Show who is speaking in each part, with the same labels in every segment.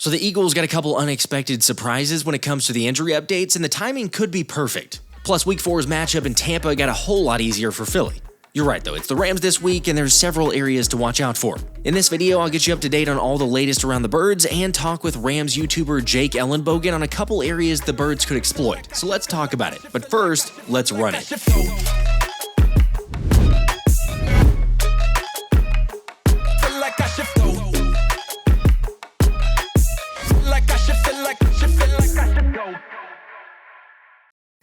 Speaker 1: So the Eagles got a couple unexpected surprises when it comes to the injury updates, and the timing could be perfect. Plus, Week 4's matchup in Tampa got a whole lot easier for Philly. You're right though, it's the Rams this week and there's several areas to watch out for. In this video, I'll get you up to date on all the latest around the birds and talk with Rams YouTuber Jake Ellenbogen on a couple areas the birds could exploit. So let's talk about it. But first, let's run it.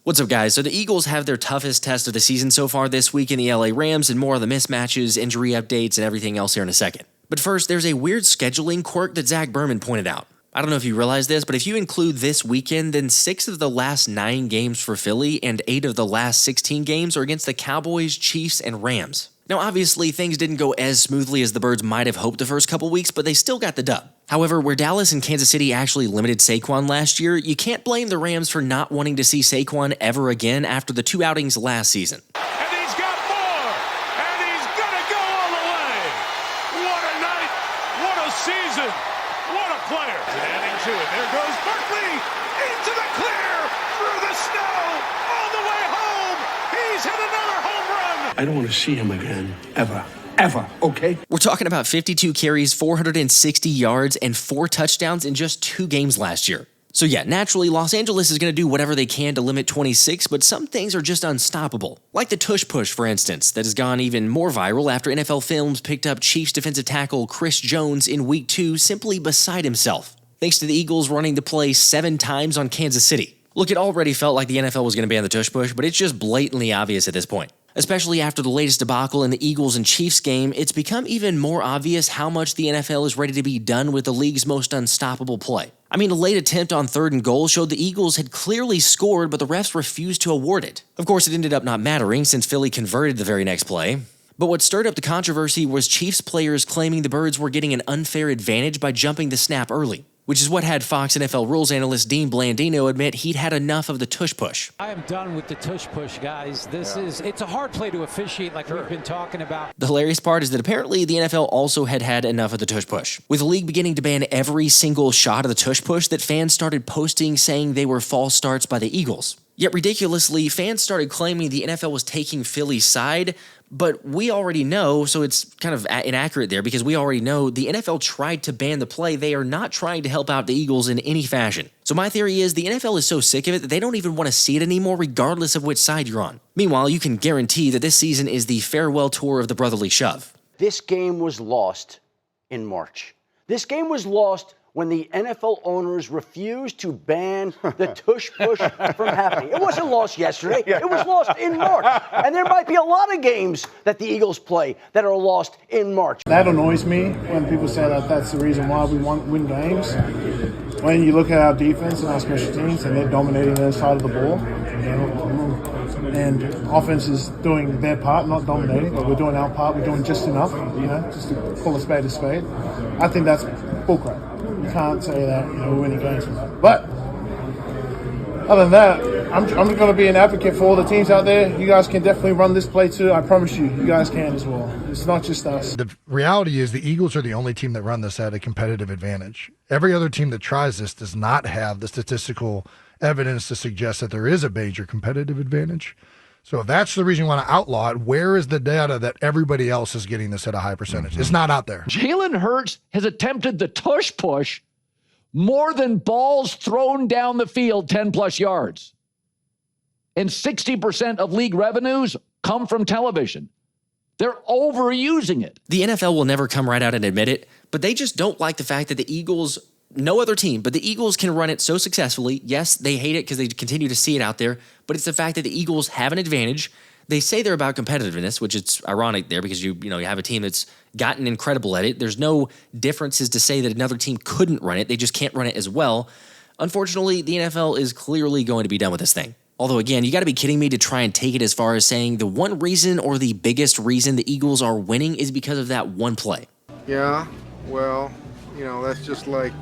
Speaker 1: What's up guys, so the Eagles have their toughest test of the season so far this week in the LA Rams, and more of the mismatches, injury updates, and everything else here in a second. But first, there's a weird scheduling quirk that Zach Berman pointed out. I don't know if you realize this, but if you include this weekend, then 6 of the last 9 games for Philly and 8 of the last 16 games are against the Cowboys, Chiefs, and Rams. Now obviously, things didn't go as smoothly as the birds might have hoped the first couple weeks, but they still got the dub. However, where Dallas and Kansas City actually limited Saquon last year, you can't blame the Rams for not wanting to see Saquon ever again after the 2 outings last season.
Speaker 2: And he's got more! And he's gonna go all the way! What a night! What a season! What a player! And adding to it, there goes Barkley! Into the clear! Through the snow! All the way home! He's hit another home run!
Speaker 3: I don't want to see him again, ever. Ever, okay?
Speaker 1: We're talking about 52 carries, 460 yards, and 4 touchdowns in just 2 games last year. So yeah, naturally, Los Angeles is going to do whatever they can to limit 26, but some things are just unstoppable. Like the Tush Push, for instance, that has gone even more viral after NFL Films picked up Chiefs defensive tackle Chris Jones in Week 2 simply beside himself, thanks to the Eagles running the play 7 times on Kansas City. Look, it already felt like the NFL was going to ban the Tush Push, but it's just blatantly obvious at this point. Especially after the latest debacle in the Eagles and Chiefs game, it's become even more obvious how much the NFL is ready to be done with the league's most unstoppable play. I mean, a late attempt on 3rd and goal showed the Eagles had clearly scored, but the refs refused to award it. Of course, it ended up not mattering since Philly converted the very next play. But what stirred up the controversy was Chiefs players claiming the birds were getting an unfair advantage by jumping the snap early, which is what had Fox NFL rules analyst Dean Blandino admit he'd had enough of the Tush Push.
Speaker 4: I am done with the Tush Push, guys. It's a hard play to officiate like we've been talking about.
Speaker 1: The hilarious part is that apparently the NFL also had enough of the Tush Push, with the league beginning to ban every single shot of the Tush Push that fans started posting saying they were false starts by the Eagles. Yet ridiculously, fans started claiming the NFL was taking Philly's side, but we already know, so it's kind of inaccurate there because we already know the NFL tried to ban the play. They are not trying to help out the Eagles in any fashion. So my theory is the NFL is so sick of it that they don't even want to see it anymore regardless of which side you're on. Meanwhile, you can guarantee that this season is the farewell tour of the brotherly shove.
Speaker 5: This game was lost in March. This game was lost when the NFL owners refused to ban the Tush Push from happening. It wasn't lost yesterday. It was lost in March. And there might be a lot of games that the Eagles play that are lost in March.
Speaker 6: That annoys me when people say that that's the reason why we win games. When you look at our defense and our special teams and they're dominating their side of the ball, and offense is doing their part, not dominating, but we're doing our part, we're doing just enough, just to call a spade a spade. I think that's bullcrap. You can't say that, we're winning games from that. But other than that, I'm going to be an advocate for all the teams out there. You guys can definitely run this play too. I promise you, you guys can as well. It's not just us.
Speaker 7: The reality is the Eagles are the only team that run this at a competitive advantage. Every other team that tries this does not have the statistical evidence to suggest that there is a major competitive advantage. So if that's the reason you want to outlaw it, where is the data that everybody else is getting this at a high percentage? It's not out there.
Speaker 8: Jalen Hurts has attempted the Tush Push more than balls thrown down the field 10-plus yards. And 60% of league revenues come from television. They're overusing it.
Speaker 1: The NFL will never come right out and admit it, but they just don't like the fact that the Eagles, no other team, but the Eagles can run it so successfully. Yes, they hate it because they continue to see it out there, but it's the fact that the Eagles have an advantage. They say they're about competitiveness, which it's ironic there because you have a team that's gotten incredible at it. There's no differences to say that another team couldn't run it. They just can't run it as well. Unfortunately, the NFL is clearly going to be done with this thing. Although, again, you got to be kidding me to try and take it as far as saying the one reason or the biggest reason the Eagles are winning is because of that one play.
Speaker 9: Yeah, well, that's just like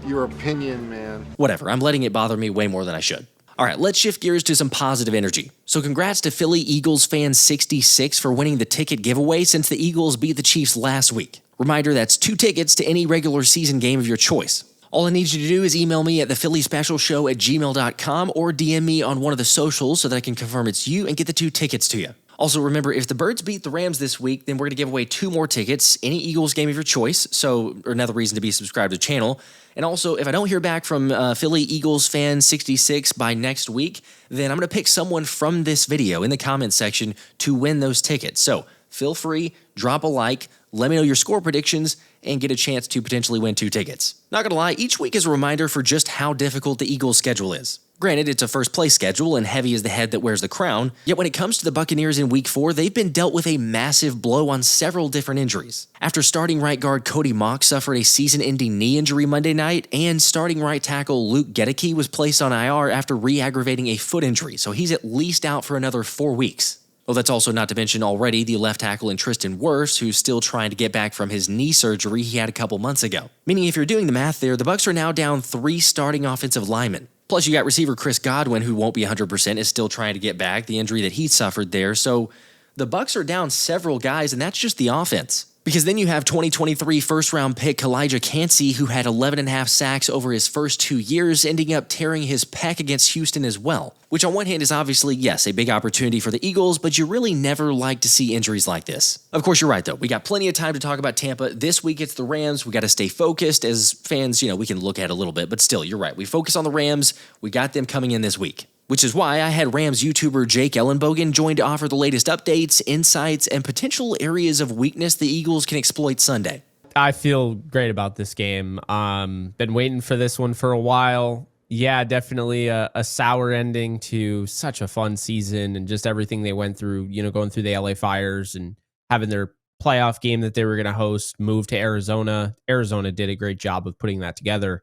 Speaker 9: your opinion, man.
Speaker 1: Whatever, I'm letting it bother me way more than I should. All right, let's shift gears to some positive energy. So congrats to Philly Eagles fan 66 for winning the ticket giveaway since the Eagles beat the Chiefs last week. Reminder, that's 2 tickets to any regular season game of your choice. All I need you to do is email me at thephillyspecialshow@gmail.com or DM me on one of the socials so that I can confirm it's you and get the 2 tickets to you. Also, remember, if the Birds beat the Rams this week, then we're going to give away 2 more tickets, any Eagles game of your choice, so another reason to be subscribed to the channel. And also, if I don't hear back from Philly Eagles fan 66 by next week, then I'm going to pick someone from this video in the comments section to win those tickets. So feel free, drop a like, let me know your score predictions, and get a chance to potentially win 2 tickets. Not gonna lie, each week is a reminder for just how difficult the Eagles' schedule is. Granted, it's a first-place schedule, and heavy is the head that wears the crown, yet when it comes to the Buccaneers in Week 4, they've been dealt with a massive blow on several different injuries. After starting right guard Cody Mock suffered a season-ending knee injury Monday night, and starting right tackle Luke Goedert was placed on IR after re-aggravating a foot injury, so he's at least out for another 4 weeks. Well, that's also not to mention already the left tackle in Tristan Wirfs, who's still trying to get back from his knee surgery he had a couple months ago. Meaning if you're doing the math there, the Bucs are now down 3 starting offensive linemen. Plus, you got receiver Chris Godwin, who won't be 100%, is still trying to get back, the injury that he suffered there. So the Bucs are down several guys, and that's just the offense. Because then you have 2023 first-round pick Kalijah Cansey, who had 11.5 sacks over his first 2 years, ending up tearing his pec against Houston as well. Which on one hand is obviously, yes, a big opportunity for the Eagles, but you really never like to see injuries like this. Of course, you're right, though. We got plenty of time to talk about Tampa. This week it's the Rams. We got to stay focused. As fans, we can look at it a little bit, but still, you're right. We focus on the Rams. We got them coming in this week. Which is why I had Rams YouTuber Jake Ellenbogen join to offer the latest updates, insights, and potential areas of weakness the Eagles can exploit Sunday.
Speaker 10: I feel great about this game. Been waiting for this one for a while. Yeah, definitely a sour ending to such a fun season and just everything they went through, going through the LA Fires and having their playoff game that they were going to host move to Arizona. Arizona did a great job of putting that together.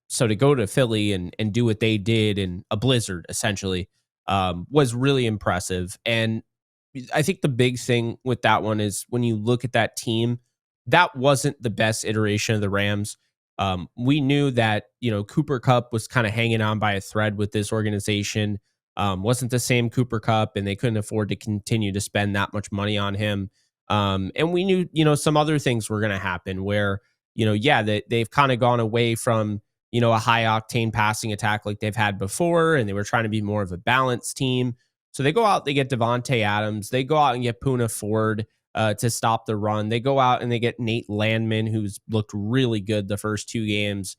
Speaker 10: So to go to Philly and do what they did in a blizzard, essentially, was really impressive. And I think the big thing with that one is when you look at that team, that wasn't the best iteration of the Rams. We knew that, Cooper Kupp was kind of hanging on by a thread with this organization. Wasn't the same Cooper Kupp, and they couldn't afford to continue to spend that much money on him. And we knew, some other things were going to happen where, they've kind of gone away from, a high octane passing attack like they've had before, and they were trying to be more of a balanced team. So they go out, they get Devontae Adams, they go out and get Poona Ford to stop the run. They go out and they get Nate Landman, who's looked really good the first 2 games.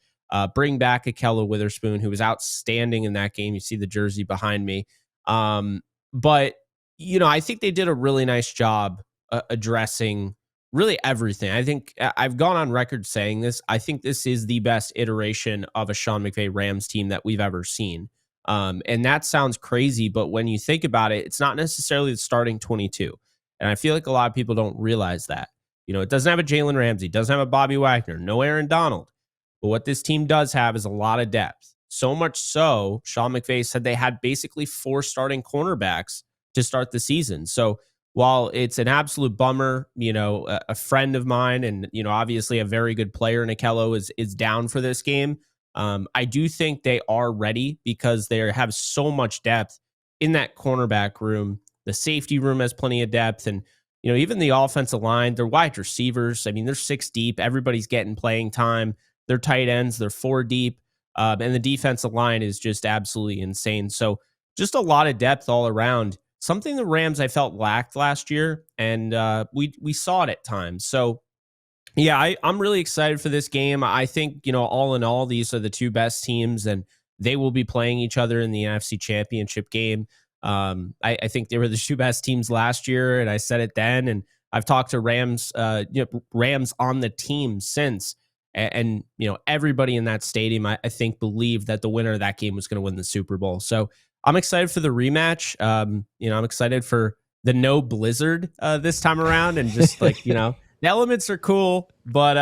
Speaker 10: Bring back Akella Witherspoon, who was outstanding in that game. You see the jersey behind me. But, I think they did a really nice job addressing really everything. I think I've gone on record saying this. I think this is the best iteration of a Sean McVay Rams team that we've ever seen. And that sounds crazy, but when you think about it, it's not necessarily the starting 22. And I feel like a lot of people don't realize that. It doesn't have a Jalen Ramsey, doesn't have a Bobby Wagner, no Aaron Donald. But what this team does have is a lot of depth. So much so, Sean McVay said they had basically 4 starting cornerbacks to start the season. So while it's an absolute bummer, a friend of mine and, obviously a very good player in Akella is down for this game. I do think they are ready because they have so much depth in that cornerback room. The safety room has plenty of depth. And, even the offensive line, their wide receivers, they're 6 deep. Everybody's getting playing time. Their tight ends, they're 4 deep. And the defensive line is just absolutely insane. So just a lot of depth all around. Something the Rams I felt lacked last year, and we saw it at times. So, yeah, I'm really excited for this game. I think, all in all, these are the 2 best teams, and they will be playing each other in the NFC Championship game. I think they were the 2 best teams last year, and I said it then, and I've talked to Rams on the team since, and everybody in that stadium, I think, believed that the winner of that game was going to win the Super Bowl. So I'm excited for the rematch. I'm excited for the no blizzard this time around, and just like the elements are cool, but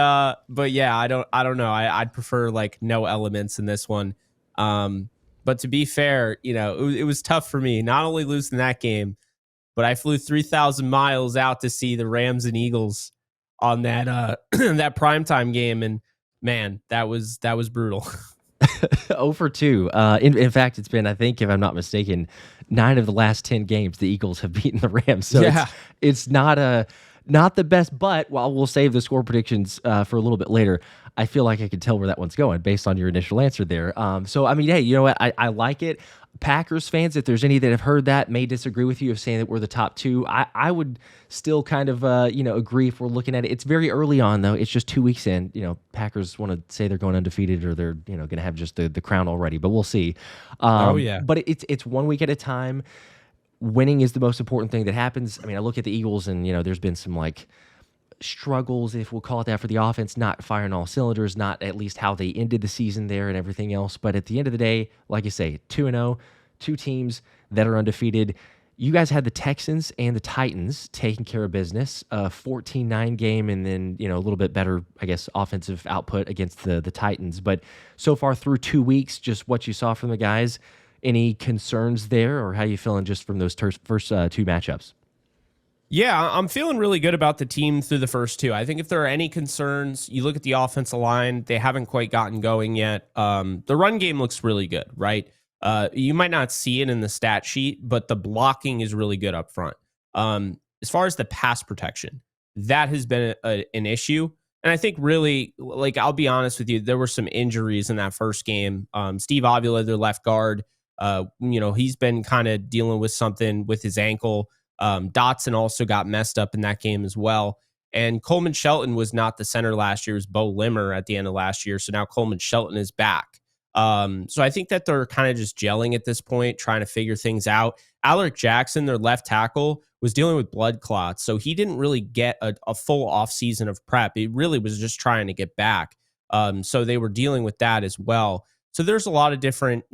Speaker 10: yeah, I don't know. I'd prefer like no elements in this one. But to be fair, it was tough for me not only losing that game, but I flew 3,000 miles out to see the Rams and Eagles on that that primetime game, and man, that was brutal.
Speaker 1: 0 for 2. In fact, it's been, I think, if I'm not mistaken, 9 of the last 10 games the Eagles have beaten the Rams. So it's not the best, but while we'll save the score predictions for a little bit later, I feel like I can tell where that one's going based on your initial answer there. So, I mean, hey, you know what? I like it. Packers fans, if there's any that have heard that, may disagree with you of saying that we're the top 2. I would still kind of, agree if we're looking at it. It's very early on, though. It's just 2 weeks in. Packers want to say they're going undefeated or they're, going to have just the crown already, but we'll see. But it's 1 week at a time. Winning is the most important thing that happens. I mean, I look at the Eagles and, there's been some struggles, if we'll call it that, for the offense, not firing all cylinders, not at least how they ended the season there and everything else. But at the end of the day, like you say, 2-0, 2 teams that are undefeated. You guys had the Texans and the Titans taking care of business, a 14-9 game, and then, a little bit better, I guess, offensive output against the Titans. But so far through 2 weeks, just what you saw from the guys, any concerns there, or how you feeling just from those first 2 matchups?
Speaker 10: Yeah, I'm feeling really good about the team through the first 2. I think if there are any concerns, you look at the offensive line, they haven't quite gotten going yet. The run game looks really good, right? You might not see it in the stat sheet, but the blocking is really good up front. As far as the pass protection, that has been an issue. And I think really, I'll be honest with you, there were some injuries in that first game. Steve Avila, their left guard, he's been kind of dealing with something with his ankle. Dotson also got messed up in that game as well. And Coleman Shelton was not the center last year. It was Bo Limmer at the end of last year. So now Coleman Shelton is back. So I think that they're kind of just gelling at this point, trying to figure things out. Alaric Jackson, their left tackle, was dealing with blood clots. So he didn't really get a full offseason of prep. He really was just trying to get back. So they were dealing with that as well. So there's a lot of different,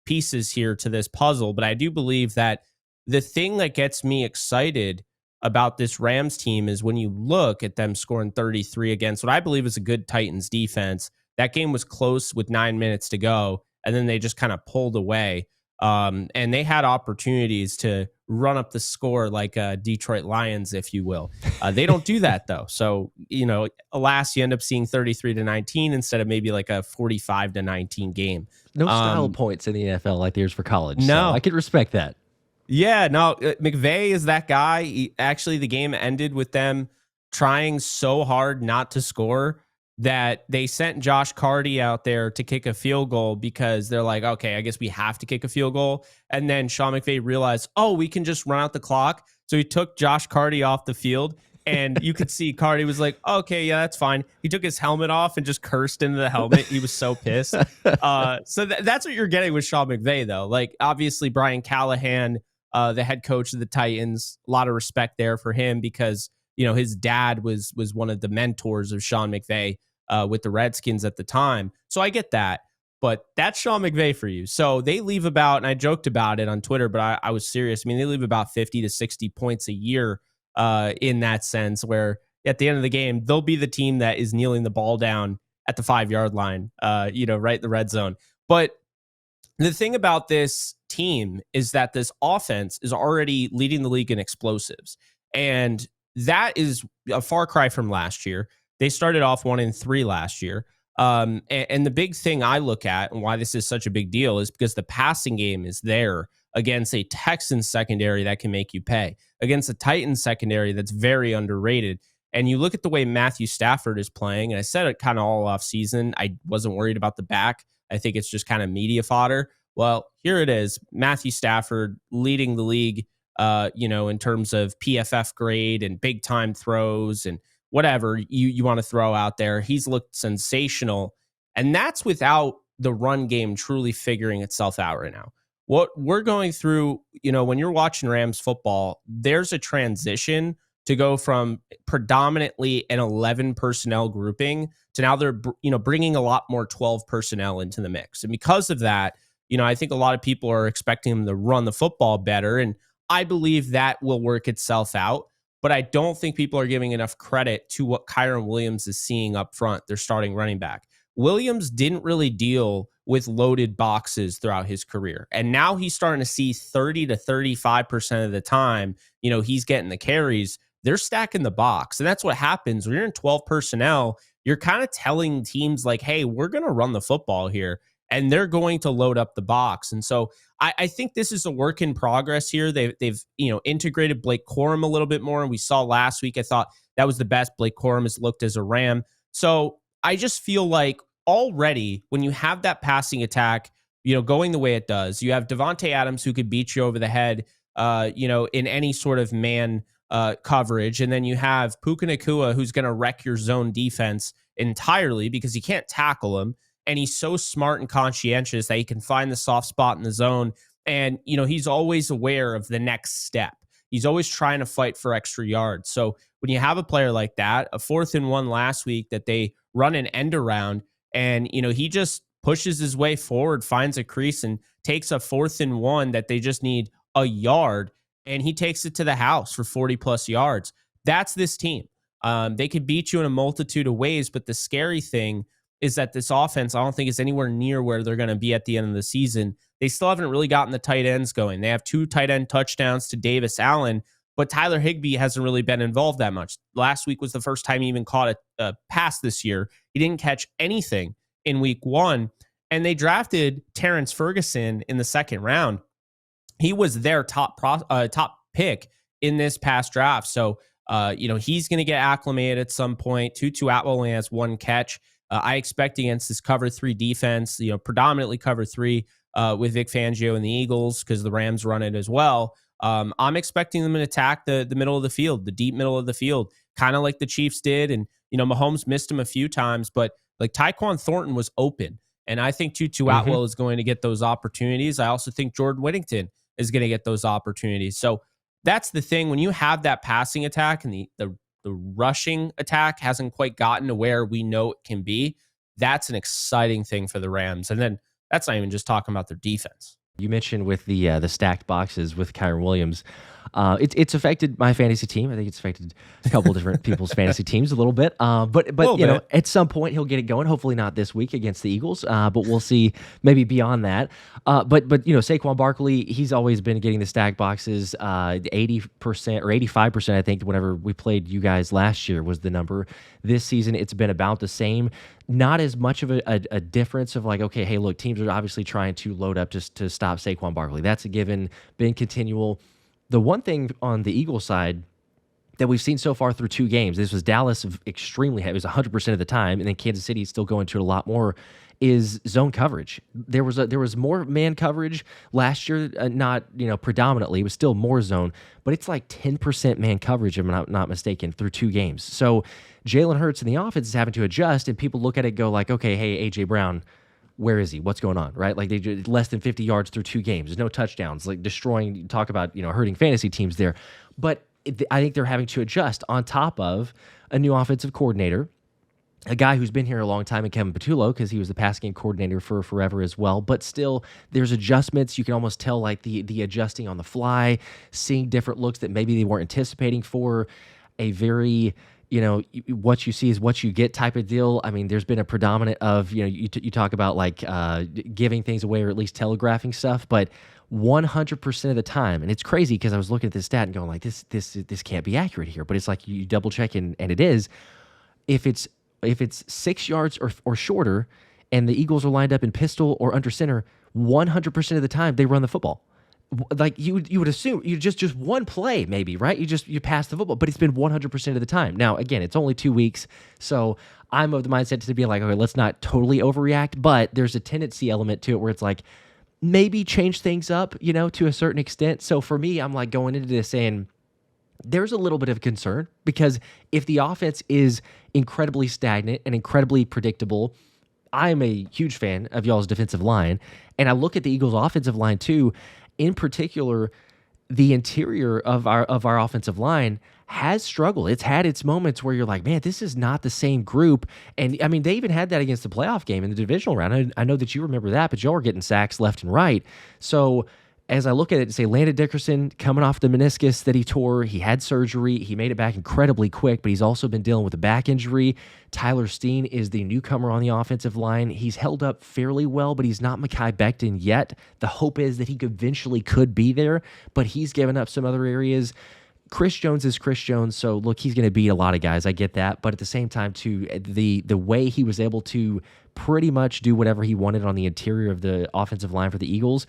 Speaker 10: pieces here to this puzzle. But I do believe that the thing that gets me excited about this Rams team is when you look at them scoring 33 against what I believe is a good Titans defense. That game was close with 9 minutes to go, and then they just kind of pulled away. And they had opportunities to run up the score like Detroit Lions, if you will. They don't do that, though. So, alas, you end up seeing 33-19 instead of maybe like a 45-19 game.
Speaker 1: No style points in the NFL like there's for college.
Speaker 10: No.
Speaker 1: So I could respect that.
Speaker 10: Yeah, no, McVay is that guy. Actually, the game ended with them trying so hard not to score that they sent Josh Carty out there to kick a field goal because they're like, okay, I guess we have to kick a field goal. And then Sean McVay realized, we can just run out the clock. So he took Josh Carty off the field, and you could see Carty was like, okay, yeah, that's fine. He took his helmet off and just cursed into the helmet. He was so pissed. So that's what you're getting with Sean McVay, though. Obviously, Brian Callahan, the head coach of the Titans, a lot of respect there for him because, his dad was one of the mentors of Sean McVay with the Redskins at the time. So I get that, but that's Sean McVay for you. So they leave about, and I joked about it on Twitter, but I was serious. I mean, they leave about 50 to 60 points a year in that sense, where at the end of the game, they'll be the team that is kneeling the ball down at the 5-yard line, right in the red zone. But the thing about this team is that this offense is already leading the league in explosives. And that is a far cry from last year. They started off 1-3 last year. And the big thing I look at and why this is such a big deal is because the passing game is there against a Texans secondary that can make you pay, against a Titans secondary that's very underrated. And you look at the way Matthew Stafford is playing, and I said it kind of all off season. I wasn't worried about the back. I think it's just kind of media fodder. Well, here it is. Matthew Stafford leading the league, in terms of PFF grade and big time throws and whatever you want to throw out there. He's looked sensational. And that's without the run game truly figuring itself out right now. What we're going through, when you're watching Rams football, there's a transition to go from predominantly an 11 personnel grouping to now they're, bringing a lot more 12 personnel into the mix. And because of that, I think a lot of people are expecting them to run the football better. And I believe that will work itself out. But I don't think people are giving enough credit to what Kyren Williams is seeing up front, their starting running back. Williams didn't really deal with loaded boxes throughout his career. And now he's starting to see 30 to 35% of the time, he's getting the carries. They're stacking the box. And that's what happens when you're in 12 personnel. You're kind of telling teams like, hey, we're going to run the football here. and they're going to load up the box. And so I think this is a work in progress here. They've integrated Blake Corum a little bit more. And we saw last week, I thought that was the best Blake Corum has looked as a Ram. So I just feel like already when you have that passing attack, going the way it does, you have Devontae Adams who could beat you over the head, in any sort of man coverage. And then you have Puka Nacua who's going to wreck your zone defense entirely because you can't tackle him. And he's so smart and conscientious that he can find the soft spot in the zone. And, he's always aware of the next step. He's always trying to fight for extra yards. So when you have a player like that, a 4th and 1 last week that they run an end around and, he just pushes his way forward, finds a crease and takes a 4th and 1 that they just need a yard. And he takes it to the house for 40 plus yards. That's this team. They could beat you in a multitude of ways, but the scary thing is that this offense, I don't think is anywhere near where they're going to be at the end of the season. They still haven't really gotten the tight ends going. They have 2 tight end touchdowns to Davis Allen, but Tyler Higbee hasn't really been involved that much. Last week was the first time he even caught a pass this year. He didn't catch anything in week 1, and they drafted Terrence Ferguson in the 2nd round. He was their top pick in this past draft. So, he's going to get acclimated at some point. Tutu Atwell only has 1 catch. I expect against this cover 3 defense, predominantly cover 3 with Vic Fangio and the Eagles because the Rams run it as well. I'm expecting them to attack the middle of the field, the deep middle of the field, kind of like the Chiefs did. And, Mahomes missed him a few times, but like Tyquan Thornton was open. And I think Tutu Atwell is going to get those opportunities. I also think Jordan Whittington is going to get those opportunities. So that's the thing. When you have that passing attack and the rushing attack hasn't quite gotten to where we know it can be, that's an exciting thing for the Rams. And then that's not even just talking about their defense.
Speaker 11: You mentioned with the stacked boxes with Kyren Williams. It's affected my fantasy team. I think it's affected a couple of different people's fantasy teams a little bit. But at some point he'll get it going. Hopefully not this week against the Eagles, but we'll see maybe beyond that. But Saquon Barkley, he's always been getting the stacked boxes. 80% or 85%, I think, whenever we played you guys last year was the number. This season it's been about the same. Not as much of a difference of like, okay, hey, look, teams are obviously trying to load up just to stop Saquon Barkley. That's a given, been continual. The one thing on the Eagles side that we've seen so far through 2 games, this was Dallas extremely heavy, it was 100% of the time, and then Kansas City is still going to it a lot more, is zone coverage. There was more man coverage last year, not predominantly, it was still more zone, but it's like 10% man coverage, if I'm not mistaken, through 2 games. So Jalen Hurts in the offense is having to adjust, and people look at it and go like, okay, hey, A.J. Brown, where is he? What's going on, right? Like, they did less than 50 yards through 2 games. There's no touchdowns, like destroying, talk about, hurting fantasy teams there. But I think they're having to adjust on top of a new offensive coordinator, a guy who's been here a long time in Kevin Patullo because he was the pass game coordinator for forever as well. But still, there's adjustments. You can almost tell like the adjusting on the fly, seeing different looks that maybe they weren't anticipating for a very, what you see is what you get type of deal. I mean, there's been a predominant of, you talk about like giving things away or at least telegraphing stuff, but 100% of the time, and it's crazy because I was looking at this stat and going like, this can't be accurate here, but it's like you double check and it is. If it's 6 yards or shorter and the Eagles are lined up in pistol or under center, 100% of the time they run the football. Like you would assume you just one play maybe, right? You pass the football, but it's been 100% of the time. Now, again, it's only 2 weeks, so I'm of the mindset to be like, okay, let's not totally overreact, but there's a tendency element to it where it's like maybe change things up, to a certain extent. So for me, I'm like going into this saying there's a little bit of concern because if the offense is incredibly stagnant and incredibly predictable, I'm a huge fan of y'all's defensive line, and I look at the Eagles' offensive line too. In particular, the interior of our offensive line has struggled. It's had its moments where you're like, man, this is not the same group. And I mean, they even had that against the playoff game in the divisional round. I know that you remember that, but y'all were getting sacks left and right. So as I look at it, say Landon Dickerson coming off the meniscus that he tore, he had surgery, he made it back incredibly quick, but he's also been dealing with a back injury. Tyler Steen is the newcomer on the offensive line. He's held up fairly well, but he's not Mekhi Becton yet. The hope is that he eventually could be there, but he's given up some other areas. Chris Jones is Chris Jones, so look, he's going to beat a lot of guys. I get that, but at the same time, too, the way he was able to pretty much do whatever he wanted on the interior of the offensive line for the Eagles,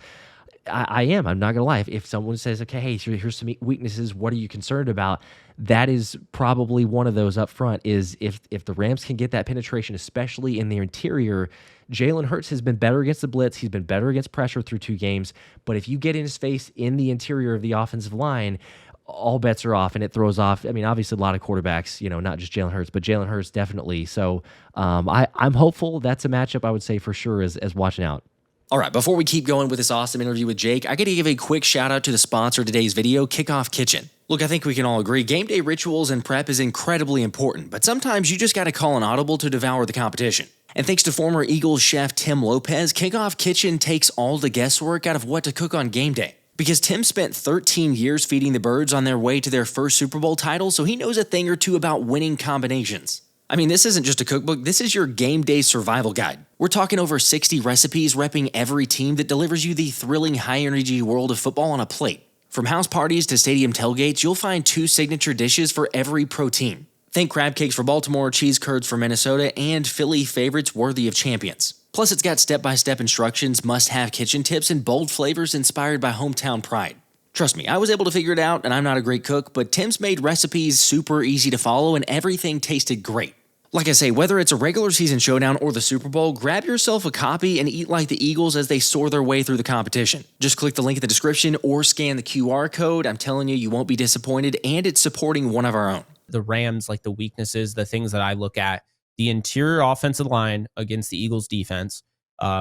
Speaker 11: I'm not going to lie. If someone says, okay, hey, here's some weaknesses, what are you concerned about? That is probably one of those up front, is if the Rams can get that penetration, especially in their interior. Jalen Hurts has been better against the blitz. He's been better against pressure through 2 games. But if you get in his face in the interior of the offensive line, all bets are off, and it throws off. I mean, obviously, a lot of quarterbacks, not just Jalen Hurts, but Jalen Hurts definitely. So I'm hopeful. That's a matchup I would say for sure as watching out.
Speaker 1: All right, before we keep going with this awesome interview with Jake, I got to give a quick shout out to the sponsor of today's video, Kickoff Kitchen. Look, I think we can all agree game day rituals and prep is incredibly important, but sometimes you just got to call an audible to devour the competition. And thanks to former Eagles chef Tim Lopez, Kickoff Kitchen takes all the guesswork out of what to cook on game day. Because Tim spent 13 years feeding the Birds on their way to their first Super Bowl title, so he knows a thing or two about winning combinations. I mean, this isn't just a cookbook, this is your game day survival guide. We're talking over 60 recipes repping every team that delivers you the thrilling high-energy world of football on a plate. From house parties to stadium tailgates, you'll find 2 signature dishes for every pro team. Think crab cakes for Baltimore, cheese curds for Minnesota, and Philly favorites worthy of champions. Plus, it's got step-by-step instructions, must-have kitchen tips, and bold flavors inspired by hometown pride. Trust me, I was able to figure it out, and I'm not a great cook, but Tim's made recipes super easy to follow, and everything tasted great. Like I say, whether it's a regular season showdown or the Super Bowl, grab yourself a copy and eat like the Eagles as they soar their way through the competition. Just click the link in the description or scan the QR code. I'm telling you, you won't be disappointed, and it's supporting one of our own.
Speaker 10: The Rams, like the weaknesses, the things that I look at, the interior offensive line against the Eagles defense,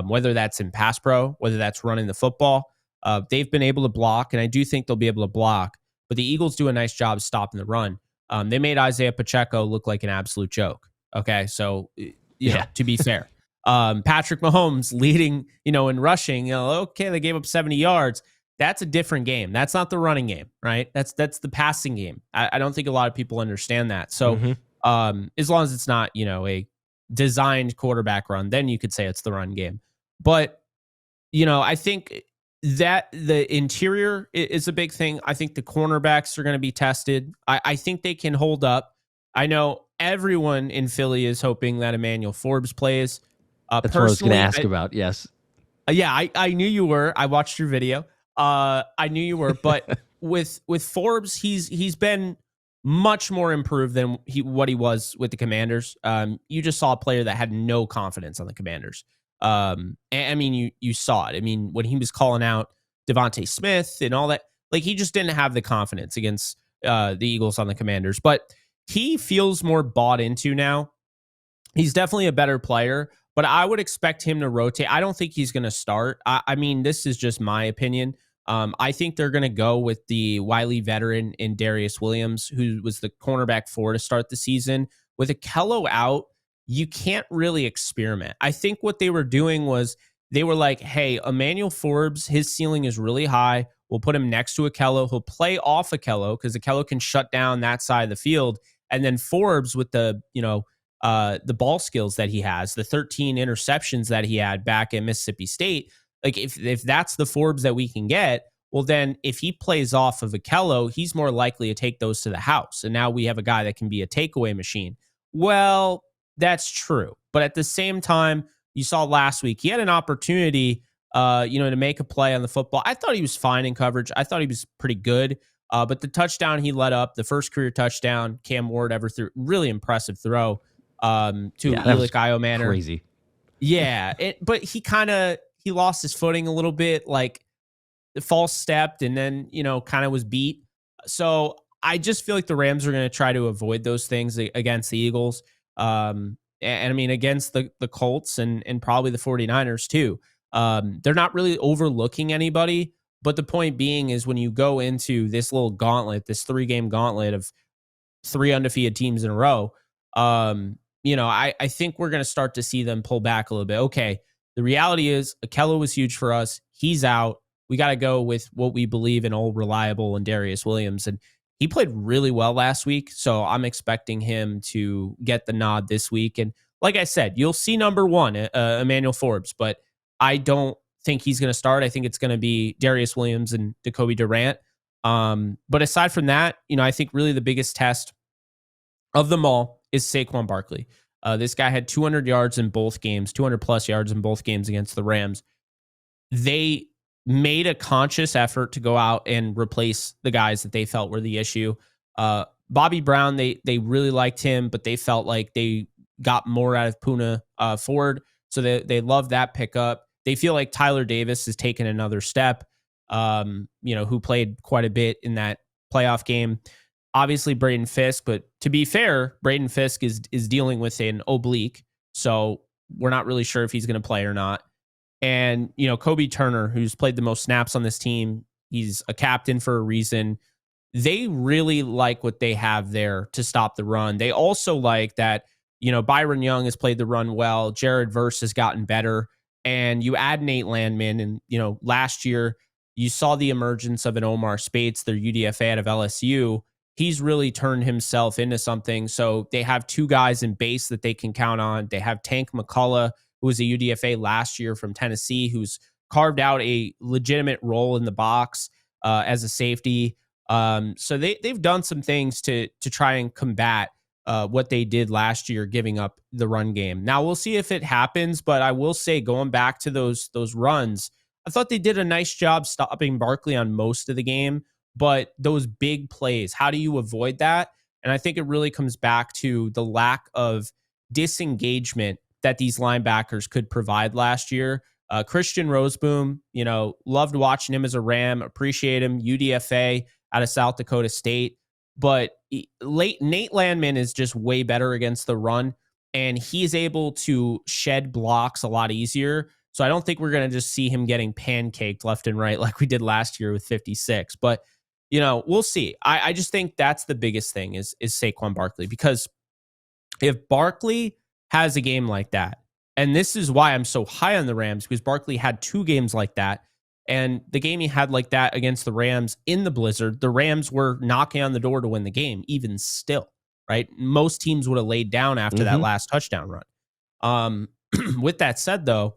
Speaker 10: whether that's in pass pro, whether that's running the football, they've been able to block, and I do think they'll be able to block, but the Eagles do a nice job stopping the run. They made Isaiah Pacheco look like an absolute joke. Okay, so know, to be fair, Patrick Mahomes leading, in rushing, okay, they gave up 70 yards. That's a different game. That's not the running game, right? That's the passing game. I don't think a lot of people understand that. So as long as it's not, a designed quarterback run, then you could say it's the run game. But, I think that the interior is a big thing. I think the cornerbacks are going to be tested. I think they can hold up. I know everyone in Philly is hoping that Emmanuel Forbes plays.
Speaker 11: That's what I was going to ask about, yes.
Speaker 10: Yeah, I knew you were. I watched your video. I knew you were, but with Forbes, he's been much more improved than what he was with the Commanders. You just saw a player that had no confidence on the Commanders. And I mean, you saw it. I mean, when he was calling out Devontae Smith and all that, like he just didn't have the confidence against the Eagles on the Commanders. But he feels more bought into now. He's definitely a better player, but I would expect him to rotate. I don't think he's going to start. I mean, this is just my opinion. I think they're going to go with the wily veteran in Darius Williams, who was the cornerback 4 to start the season. With Akello out, you can't really experiment. I think what they were doing was they were like, hey, Emmanuel Forbes, his ceiling is really high. We'll put him next to Akello. He'll play off Akello because Akello can shut down that side of the field. And then Forbes with the ball skills that he has, the 13 interceptions that he had back at Mississippi State, like if that's the Forbes that we can get, well then if he plays off of Akello, he's more likely to take those to the house. And now we have a guy that can be a takeaway machine. Well, that's true. But at the same time, you saw last week, he had an opportunity, to make a play on the football. I thought he was fine in coverage. I thought he was pretty good. But the touchdown he let up, the first career touchdown Cam Ward ever threw, really impressive throw to Elik Iomanner.
Speaker 11: Crazy.
Speaker 10: Yeah, but he lost his footing a little bit, like false stepped and then, kind of was beat. So I just feel like the Rams are going to try to avoid those things against the Eagles. And I mean, against the Colts and probably the 49ers too. They're not really overlooking anybody. But the point being is when you go into this little gauntlet, this 3-game gauntlet of 3 undefeated teams in a row, I think we're going to start to see them pull back a little bit. Okay, the reality is Akello was huge for us. He's out. We got to go with what we believe in, old reliable and Darius Williams. And he played really well last week, so I'm expecting him to get the nod this week. And like I said, you'll see number 1, Emmanuel Forbes, but I don't think he's going to start. I think it's going to be Darius Williams and Jacoby Durant. But aside from that, I think really the biggest test of them all is Saquon Barkley. This guy had 200 yards in both games, 200 plus yards in both games against the Rams. They made a conscious effort to go out and replace the guys that they felt were the issue. Bobby Brown, they really liked him, but they felt like they got more out of Puna Ford. So they love that pickup. They feel like Tyler Davis has taken another step, who played quite a bit in that playoff game. Obviously, Braden Fiske, but to be fair, Braden Fiske is dealing with an oblique, so we're not really sure if he's going to play or not. And, Kobe Turner, who's played the most snaps on this team, he's a captain for a reason. They really like what they have there to stop the run. They also like that, Byron Young has played the run well. Jared Verse has gotten better. And you add Nate Landman, and, last year you saw the emergence of an Omar Spates, their UDFA out of LSU. He's really turned himself into something. So they have two guys in base that they can count on. They have Tank McCullough, who was a UDFA last year from Tennessee, who's carved out a legitimate role in the box as a safety. So they've done some things to try and combat what they did last year, giving up the run game. Now we'll see if it happens, but I will say, going back to those runs, I thought they did a nice job stopping Barkley on most of the game. But those big plays, how do you avoid that? And I think it really comes back to the lack of disengagement that these linebackers could provide last year. Christian Roseboom, loved watching him as a Ram, appreciate him, UDFA out of South Dakota State. But Nate Landman is just way better against the run, and he's able to shed blocks a lot easier. So I don't think we're going to just see him getting pancaked left and right like we did last year with 56. But we'll see. I just think that's the biggest thing is Saquon Barkley, because if Barkley has a game like that, and this is why I'm so high on the Rams, because Barkley had two games like that, and the game he had like that against the Rams in the blizzard, the Rams were knocking on the door to win the game, even still, right? Most teams would have laid down after that last touchdown run. With that said, though,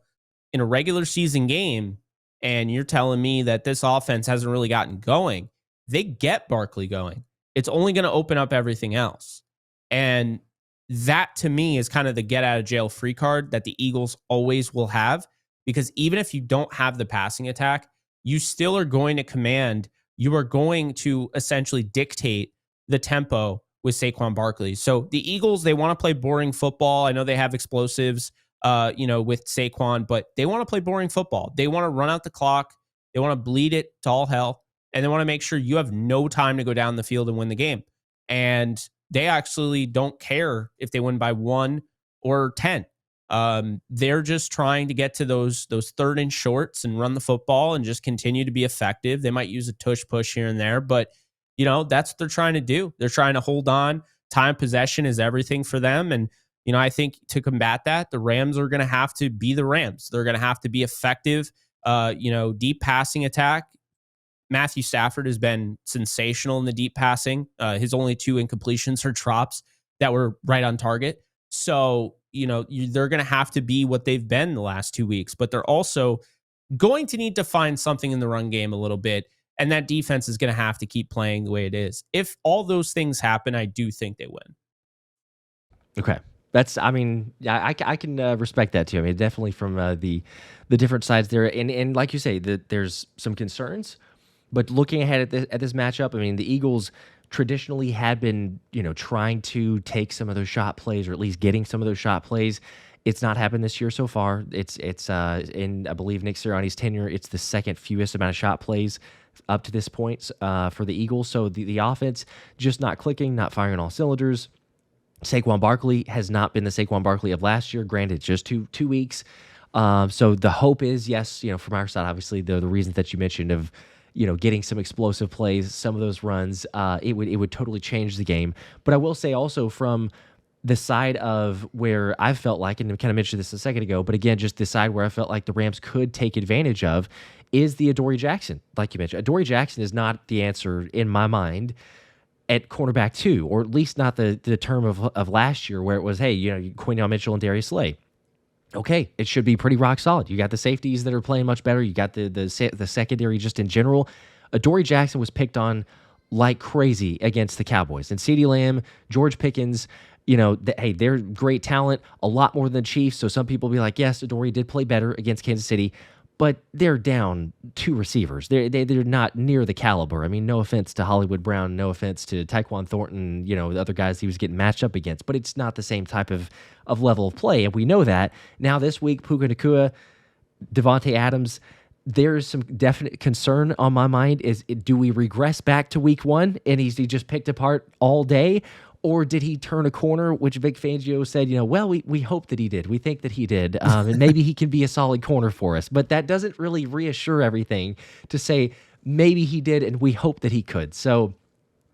Speaker 10: in a regular season game, and you're telling me that this offense hasn't really gotten going, they get Barkley going, it's only going to open up everything else. And that, to me, is kind of the get out of jail free card that the Eagles always will have, because even if you don't have the passing attack, you still are going to command, you are going to essentially dictate the tempo with Saquon Barkley. So the Eagles, they want to play boring football. I know they have explosives, with Saquon, but they want to play boring football. They want to run out the clock. They want to bleed it to all hell. And they want to make sure you have no time to go down the field and win the game. And they actually don't care if they win by 1 or 10. They're just trying to get to those third and shorts and run the football and just continue to be effective. They might use a tush push here and there, but that's what they're trying to do. They're trying to hold on. Time possession is everything for them. And, I think to combat that, the Rams are going to have to be the Rams. They're going to have to be effective, deep passing attack. Matthew Stafford has been sensational in the deep passing. His only 2 incompletions are drops that were right on target. So, they're going to have to be what they've been the last 2 weeks, but they're also going to need to find something in the run game a little bit. And that defense is going to have to keep playing the way it is. If all those things happen, I do think they win.
Speaker 11: Okay. I can respect that too. I mean, definitely from the different sides there. And like you say, there's some concerns. But looking ahead at this matchup, I mean, the Eagles traditionally had been, trying to take some of those shot plays, or at least getting some of those shot plays. It's not happened this year so far. It's in, I believe, Nick Sirianni's tenure, it's the second fewest amount of shot plays up to this point for the Eagles. So the offense just not clicking, not firing on all cylinders. Saquon Barkley has not been the Saquon Barkley of last year. Granted, just two weeks. So the hope is, yes, from our side, obviously, the reasons that you mentioned of, getting some explosive plays, some of those runs, it would totally change the game. But I will say also from the side of where I felt like, and I kind of mentioned this a second ago, but again, just the side where I felt like the Rams could take advantage of is the Adoree Jackson. Like you mentioned, Adoree Jackson is not the answer in my mind at cornerback 2, or at least not the term of last year where it was, hey, Quinyon Mitchell and Darius Slay. Okay, it should be pretty rock solid. You got the safeties that are playing much better. You got the secondary just in general. Adoree Jackson was picked on like crazy against the Cowboys. And CeeDee Lamb, George Pickens, hey, they're great talent, a lot more than the Chiefs. So some people will be like, yes, Adoree did play better against Kansas City, but they're down 2 receivers. They're not near the caliber. I mean, no offense to Hollywood Brown, no offense to Tyquan Thornton, the other guys he was getting matched up against, but it's not the same type of level of play, and we know that. Now this week, Puka Nacua, Devontae Adams, there's some definite concern on my mind. Do we regress back to week 1 and he just picked apart all day? Or did he turn a corner, which Vic Fangio said, well, we hope that he did. We think that he did. And maybe he can be a solid corner for us. But that doesn't really reassure everything to say maybe he did and we hope that he could. So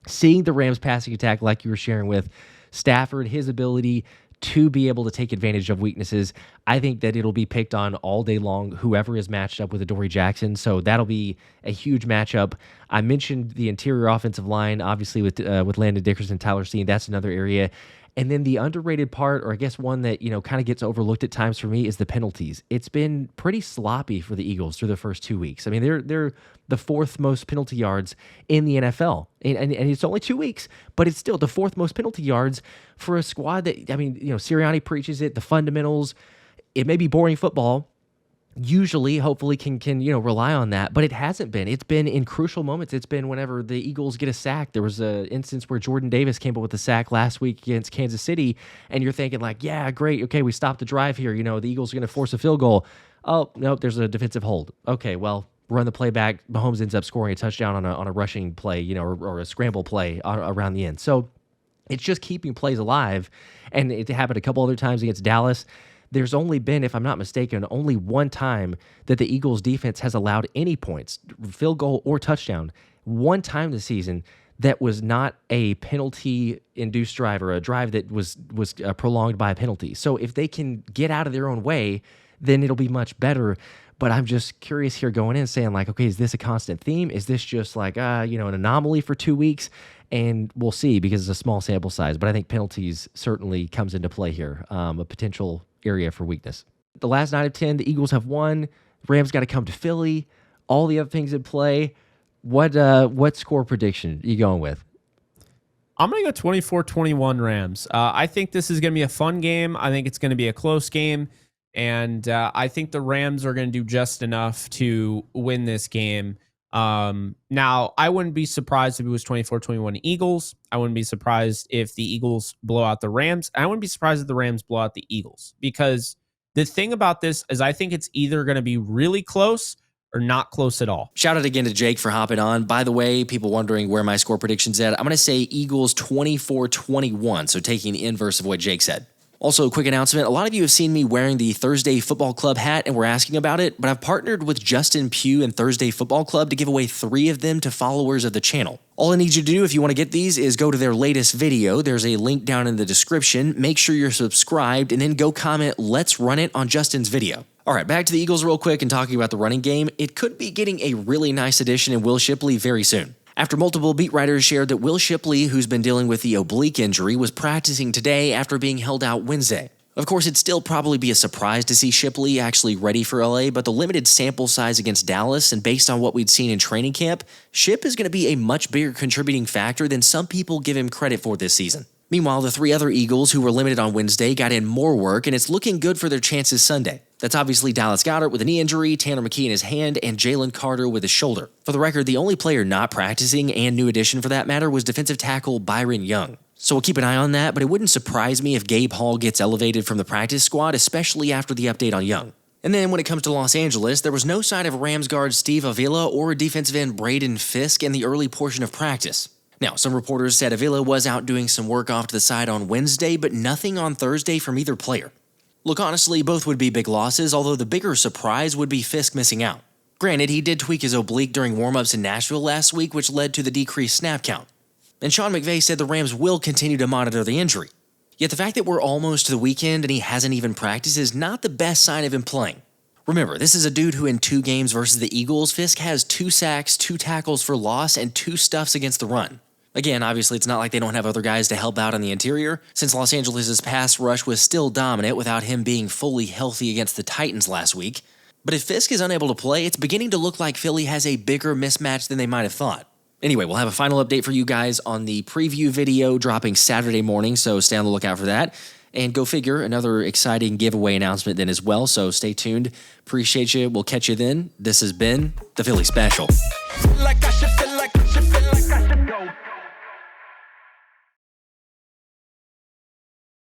Speaker 11: seeing the Rams passing attack, like you were sharing with Stafford, his ability to be able to take advantage of weaknesses, I think that it'll be picked on all day long, whoever is matched up with Adoree Jackson. So that'll be a huge matchup. I mentioned the interior offensive line, obviously with Landon Dickerson, Tyler Steen. That's another area. And then the underrated part, or I guess one that, kind of gets overlooked at times for me, is the penalties. It's been pretty sloppy for the Eagles through the first 2 weeks. I mean, they're the 4th most penalty yards in the NFL. And it's only 2 weeks, but it's still the 4th most penalty yards for a squad that, Sirianni preaches it, the fundamentals. It may be boring football, usually, hopefully can rely on that, but it hasn't been. It's been in crucial moments. It's been whenever the Eagles get a sack. There was an instance where Jordan Davis came up with a sack last week against Kansas City, and you're thinking like, yeah, great, okay, we stopped the drive here. The Eagles are going to force a field goal. Oh, no, there's a defensive hold. Okay, well, run the play back. Mahomes ends up scoring a touchdown on a rushing play, or a scramble play around the end. So it's just keeping plays alive, and it happened a couple other times against Dallas. There's only been, if I'm not mistaken, only one time that the Eagles defense has allowed any points, field goal or touchdown, one time this season that was not a penalty-induced drive or a drive that was prolonged by a penalty. So if they can get out of their own way, then it'll be much better. But I'm just curious here going in saying like, okay, is this a constant theme? Is this just like, an anomaly for 2 weeks? And we'll see because it's a small sample size. But I think penalties certainly comes into play here, a potential area for weakness. The last 9 of 10, the Eagles have won. Rams got to come to Philly. All the other things in play. What score prediction are you going with?
Speaker 10: I'm going to go 24-21 Rams. I think this is going to be a fun game. I think it's going to be a close game. And I think the Rams are going to do just enough to win this game. Now, I wouldn't be surprised if it was 24-21 Eagles. I wouldn't be surprised if the Eagles blow out the Rams. I wouldn't be surprised if the Rams blow out the Eagles. Because the thing about this is I think it's either going to be really close or not close at all.
Speaker 1: Shout out again to Jake for hopping on. By the way, people wondering where my score prediction's at, I'm going to say Eagles 24-21, so taking the inverse of what Jake said. Also, a quick announcement. A lot of you have seen me wearing the Thursday Football Club hat and were asking about it, but I've partnered with Justin Pugh and Thursday Football Club to give away 3 of them to followers of the channel. All I need you to do if you want to get these is go to their latest video. There's a link down in the description. Make sure you're subscribed and then go comment, "Let's run it" on Justin's video. All right, back to the Eagles real quick and talking about the running game. It could be getting a really nice addition in Will Shipley very soon. After multiple beat writers shared that Will Shipley, who's been dealing with the oblique injury, was practicing today after being held out Wednesday. Of course, it'd still probably be a surprise to see Shipley actually ready for LA, but the limited sample size against Dallas and based on what we'd seen in training camp, Ship is going to be a much bigger contributing factor than some people give him credit for this season. Meanwhile, the 3 other Eagles who were limited on Wednesday got in more work, and it's looking good for their chances Sunday. That's obviously Dallas Goedert with a knee injury, Tanner McKee in his hand, and Jalen Carter with his shoulder. For the record, the only player not practicing, and new addition for that matter, was defensive tackle Byron Young. So we'll keep an eye on that, but it wouldn't surprise me if Gabe Hall gets elevated from the practice squad, especially after the update on Young. And then when it comes to Los Angeles, there was no sign of Rams guard Steve Avila or defensive end Braden Fiske in the early portion of practice. Now, some reporters said Avila was out doing some work off to the side on Wednesday, but nothing on Thursday from either player. Look, honestly, both would be big losses, although the bigger surprise would be Fiske missing out. Granted, he did tweak his oblique during warm-ups in Nashville last week, which led to the decreased snap count. And Sean McVay said the Rams will continue to monitor the injury. Yet the fact that we're almost to the weekend and he hasn't even practiced is not the best sign of him playing. Remember, this is a dude who in 2 games versus the Eagles, Fiske has 2 sacks, 2 tackles for loss, and 2 stuffs against the run. Again, obviously it's not like they don't have other guys to help out on the interior, since Los Angeles' pass rush was still dominant without him being fully healthy against the Titans last week. But if Fiske is unable to play, it's beginning to look like Philly has a bigger mismatch than they might have thought. Anyway, we'll have a final update for you guys on the preview video dropping Saturday morning, so stay on the lookout for that. And go figure, another exciting giveaway announcement then as well, so stay tuned. Appreciate you. We'll catch you then. This has been the Philly Special.
Speaker 12: Like I should feel like